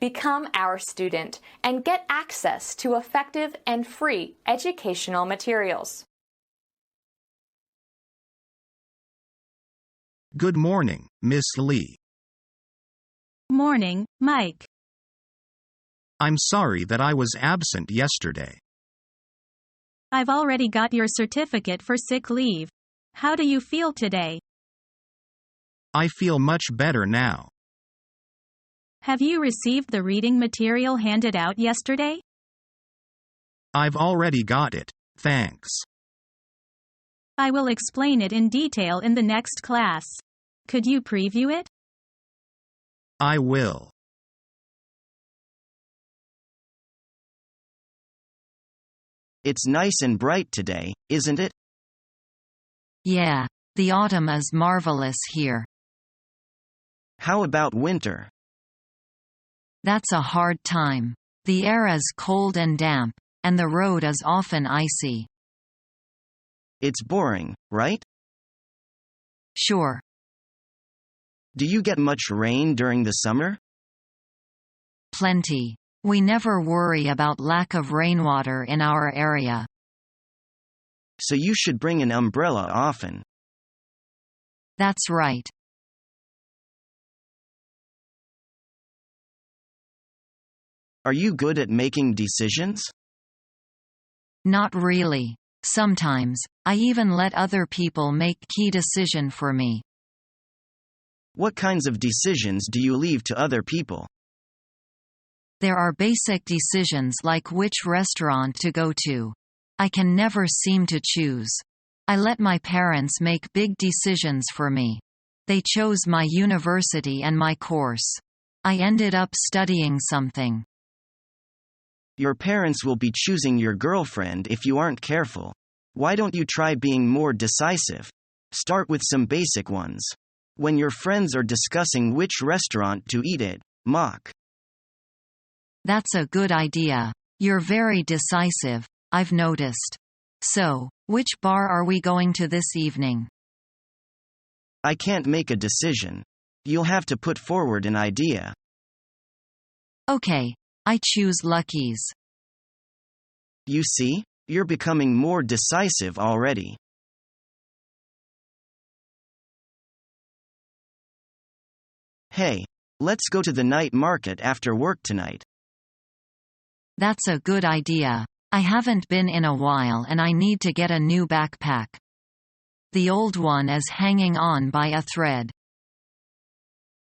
Become our student and get access to effective and free educational materials. Good morning, Miss Lee. Morning, Mike. I'm sorry that I was absent yesterday. I've already got your certificate for sick leave. How do you feel today? I feel much better now. Have you received the reading material handed out yesterday? I've already got it, thanks. I will explain it in detail in the next class. Could you preview it? I will. It's nice and bright today, isn't it? Yeah, the autumn is marvelous here. How about winter? That's a hard time. The air is cold and damp, and the road is often icy. It's boring, right? Sure. Do you get much rain during the summer? Plenty. We never worry about lack of rainwater in our area. So you should bring an umbrella often. That's right. Are you good at making decisions? Not really. Sometimes, I even let other people make key decision for me. What kinds of decisions do you leave to other people? There are basic decisions like which restaurant to go to. I can never seem to choose. I let my parents make big decisions for me. They chose my university and my course. I ended up studying something. Your parents will be choosing your girlfriend if you aren't careful. Why don't you try being more decisive? Start with some basic ones. When your friends are discussing which restaurant to eat at, mock. That's a good idea. You're very decisive, I've noticed. So, which bar are we going to this evening? I can't make a decision. You'll have to put forward an idea. Okay, I choose Lucky's. You see, you're becoming more decisive already. Hey, let's go to the night market after work tonight. That's a good idea. I haven't been in a while and I need to get a new backpack. The old one is hanging on by a thread.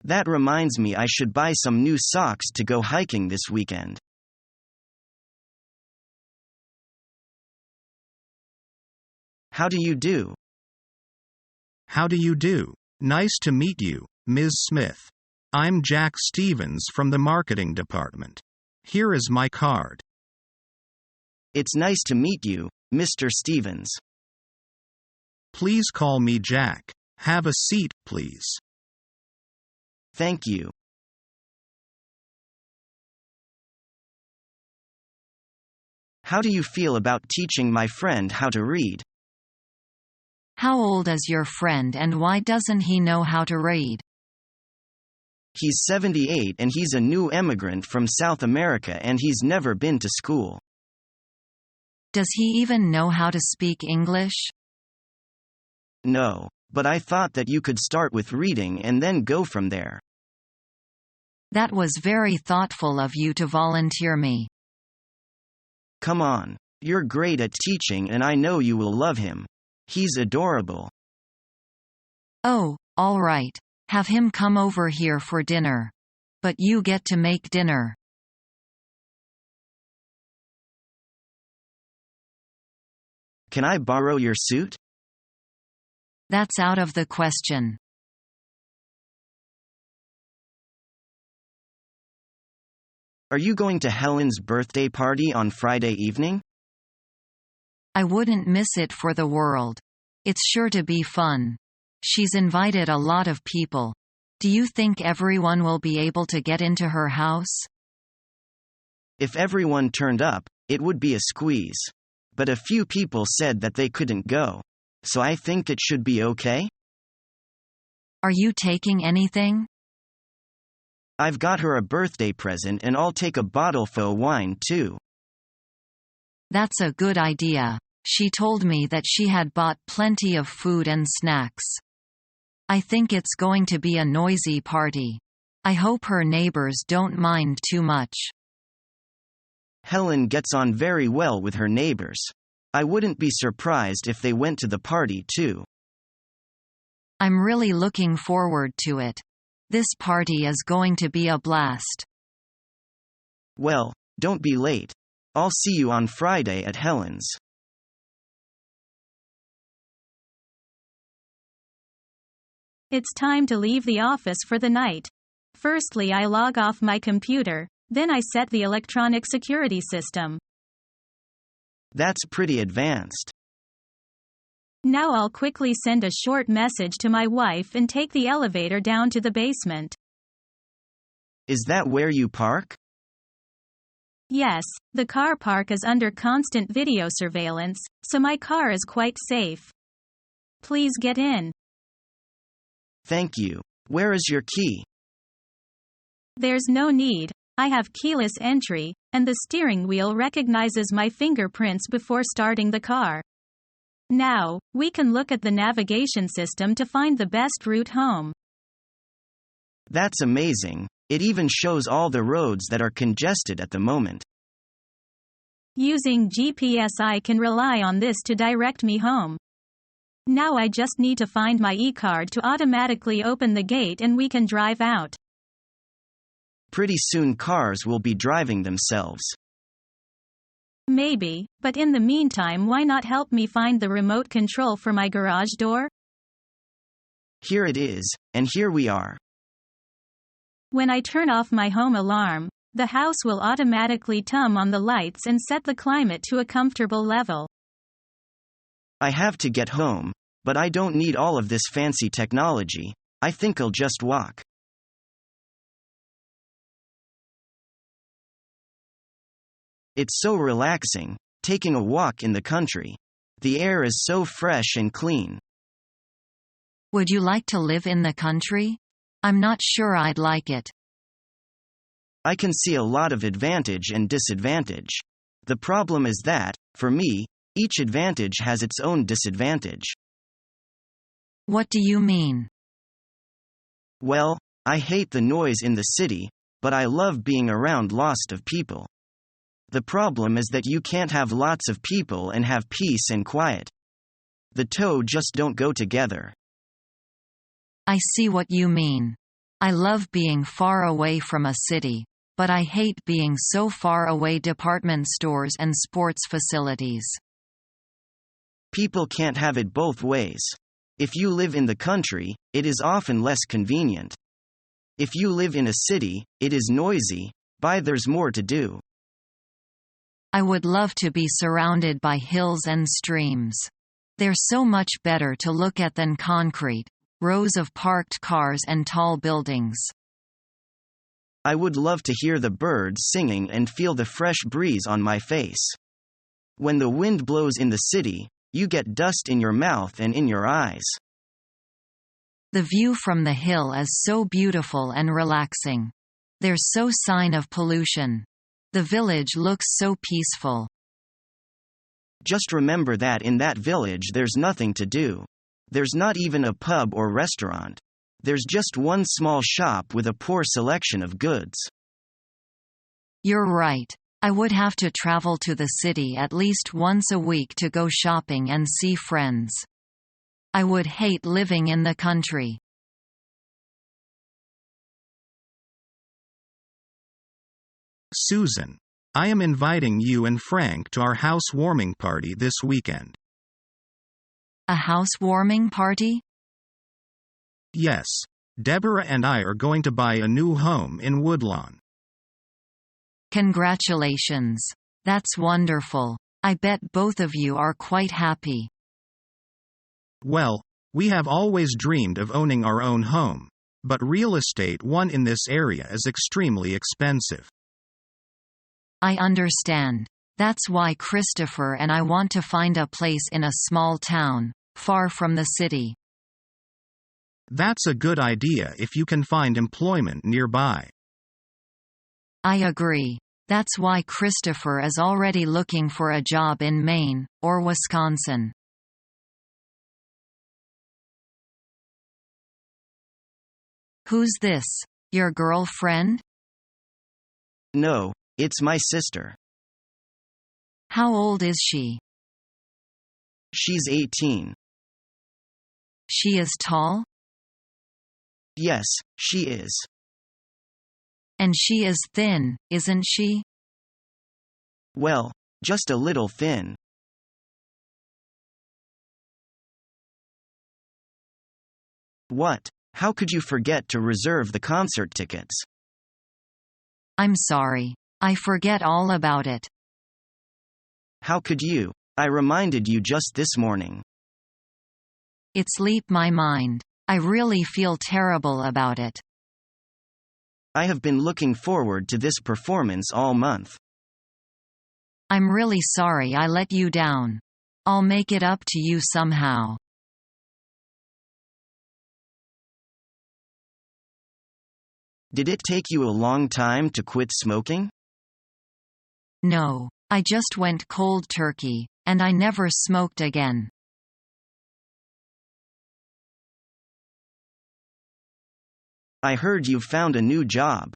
That reminds me I should buy some new socks to go hiking this weekend. How do you do? How do you do? Nice to meet you, Ms. Smith. I'm Jack Stevens from the marketing department. Here is my card. It's nice to meet you, Mr. Stevens. Please call me Jack. Have a seat, please. Thank you. How do you feel about teaching my friend how to read? How old is your friend and why doesn't he know how to read? He's 78 and he's a new immigrant from South America and he's never been to school. Does he even know how to speak English? No, but I thought that you could start with reading and then go from there. That was very thoughtful of you to volunteer me. Come on, you're great at teaching and I know you will love him. He's adorable. Oh, all right. Have him come over here for dinner. But you get to make dinner. Can I borrow your suit? That's out of the question. Are you going to Helen's birthday party on Friday evening? I wouldn't miss it for the world. It's sure to be fun. She's invited a lot of people. Do you think everyone will be able to get into her house? If everyone turned up, it would be a squeeze. But a few people said that they couldn't go. So I think it should be okay? Are you taking anything? I've got her a birthday present and I'll take a bottle of wine too. That's a good idea. She told me that she had bought plenty of food and snacks. I think it's going to be a noisy party. I hope her neighbors don't mind too much. Helen gets on very well with her neighbors. I wouldn't be surprised if they went to the party too. I'm really looking forward to it. This party is going to be a blast. Well, don't be late. I'll see you on Friday at Helen's. It's time to leave the office for the night. Firstly, I log off my computer, then I set the electronic security system. That's pretty advanced. Now I'll quickly send a short message to my wife and take the elevator down to the basement. Is that where you park? Yes, the car park is under constant video surveillance, so my car is quite safe. Please get in. Thank you. Where is your key? There's no need. I have keyless entry, and the steering wheel recognizes my fingerprints before starting the car. Now, we can look at the navigation system to find the best route home. That's amazing. It even shows all the roads that are congested at the moment. Using GPS, I can rely on this to direct me home. Now I just need to find my e-card to automatically open the gate and we can drive out. Pretty soon cars will be driving themselves. Maybe, but in the meantime, why not help me find the remote control for my garage door? Here it is, and here we are. When I turn off my home alarm, the house will automatically turn on the lights and set the climate to a comfortable level. I have to get home, but I don't need all of this fancy technology. I think I'll just walk. It's so relaxing, taking a walk in the country. The air is so fresh and clean. Would you like to live in the country? I'm not sure I'd like it. I can see a lot of advantage and disadvantage. The problem is that, for me, each advantage has its own disadvantage. What do you mean? Well, I hate the noise in the city, but I love being around lots of people. The problem is that you can't have lots of people and have peace and quiet. The two just don't go together. I see what you mean. I love being far away from a city, but I hate being so far away department stores and sports facilities. People can't have it both ways. If you live in the country, it is often less convenient. If you live in a city, it is noisy, but there's more to do. I would love to be surrounded by hills and streams. They're so much better to look at than concrete, rows of parked cars and tall buildings. I would love to hear the birds singing and feel the fresh breeze on my face. When the wind blows in the city, you get dust in your mouth and in your eyes. The view from the hill is so beautiful and relaxing. There's no sign of pollution. The village looks so peaceful. Just remember that in that village there's nothing to do. There's not even a pub or restaurant. There's just one small shop with a poor selection of goods. You're right. I would have to travel to the city at least once a week to go shopping and see friends. I would hate living in the country. Susan, I am inviting you and Frank to our housewarming party this weekend. A housewarming party? Yes, Deborah and I are going to buy a new home in Woodlawn. Congratulations. That's wonderful. I bet both of you are quite happy. Well, we have always dreamed of owning our own home, but real estate one in this area is extremely expensive. I understand. That's why Christopher and I want to find a place in a small town, far from the city. That's a good idea if you can find employment nearby. I agree. That's why Christopher is already looking for a job in Maine, or Wisconsin. Who's this? Your girlfriend? No, it's my sister. How old is she? She's 18. She is tall? Yes, she is. And she is thin, isn't she? Well, just a little thin. What? How could you forget to reserve the concert tickets? I'm sorry. I forget all about it. How could you? I reminded you just this morning. It slipped my mind. I really feel terrible about it. I have been looking forward to this performance all month. I'm really sorry I let you down. I'll make it up to you somehow. Did it take you a long time to quit smoking? No, I just went cold turkey, and I never smoked again. I heard you found a new job.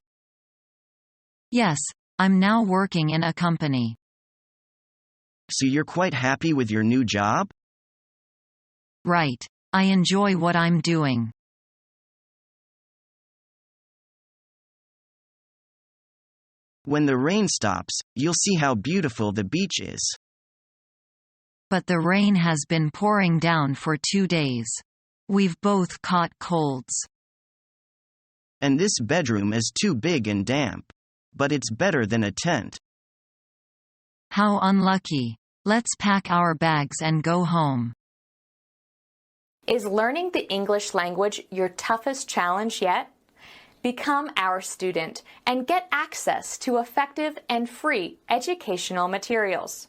Yes, I'm now working in a company. So you're quite happy with your new job? Right. I enjoy what I'm doing. When the rain stops, you'll see how beautiful the beach is. But the rain has been pouring down for 2 days. We've both caught colds. And this bedroom is too big and damp. But it's better than a tent. How unlucky. Let's pack our bags and go home. Is learning the English language your toughest challenge yet? Become our student and get access to effective and free educational materials.